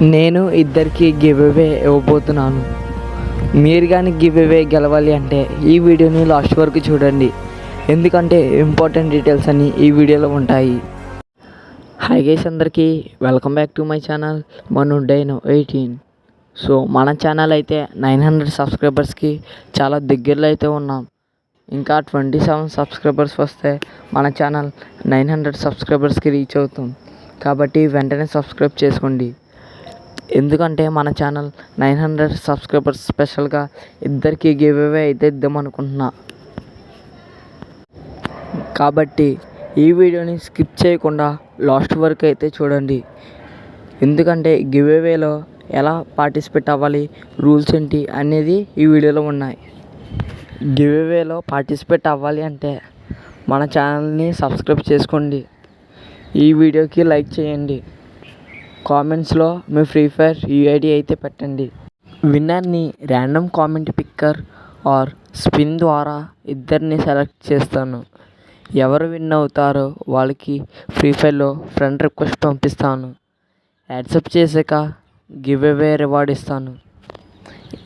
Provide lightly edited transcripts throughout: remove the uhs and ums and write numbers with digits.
నేను ఇద్దరికి give away ఇవ్వబోతున్నాను. మీరు కానీ గివ్ అవే గెలవాలి అంటే ఈ వీడియోని లాస్ట్ వరకు చూడండి, ఎందుకంటే ఇంపార్టెంట్ డీటెయిల్స్ అన్నీ ఈ వీడియోలో ఉంటాయి. హై గైస్, అందరికీ welcome back to my channel Manu dino 18. So మన ఛానల్ అయితే 900 సబ్స్క్రైబర్స్కి చాలా దగ్గరలో అయితే ఉన్నాం. ఇంకా 27 సబ్స్క్రైబర్స్ వస్తే మన ఛానల్ 900 సబ్స్క్రైబర్స్కి రీచ్ అవుతాం. కాబట్టి వెంటనే సబ్స్క్రైబ్ చేసుకోండి, ఎందుకంటే మన ఛానల్ 900 సబ్స్క్రైబర్స్ స్పెషల్గా ఇద్దరికి గివ్ అవే అయితే ఇద్దామనుకుంటున్నా. కాబట్టి ఈ వీడియోని స్కిప్ చేయకుండా లాస్ట్ వరకు అయితే చూడండి, ఎందుకంటే గివ్ అవేలో ఎలా పార్టిసిపేట్ అవ్వాలి, రూల్స్ ఏంటి అనేది ఈ వీడియోలో ఉన్నాయి. గివ్ అవేలో పార్టిసిపేట్ అవ్వాలి అంటే మన ఛానల్ని సబ్స్క్రైబ్ చేసుకోండి, ఈ వీడియోకి లైక్ చేయండి, కామెంట్స్లో మీ ఫ్రీ ఫైర్ యూఐడి అయితే పెట్టండి. విన్నర్ని random comment picker or spin ద్వారా ఇద్దరిని సెలెక్ట్ చేస్తాను. ఎవరు విన్ అవుతారో వాళ్ళకి ఫ్రీ ఫైర్లో ఫ్రెండ్ రిక్వెస్ట్ పంపిస్తాను. యాక్సెప్ట్ చేసాక గివ్ అవే రివార్డ్ ఇస్తాను.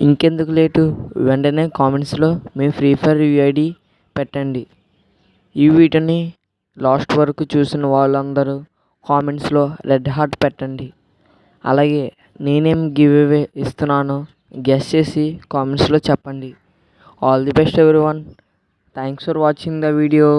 ఇంకెందుకు లేటు, వెంటనే కామెంట్స్లో మీ ఫ్రీ ఫైర్ యూఐడి పెట్టండి. ఈ వీడియోని లాస్ట్ వరకు చూసిన వాళ్ళందరూ కామెంట్స్లో రెడ్ హార్ట్ పెట్టండి. అలాగే నేనేం గివ్ అవే ఇస్తున్నానో గెస్ చేసి కామెంట్స్లో చెప్పండి. All the best everyone. Thanks for watching the video.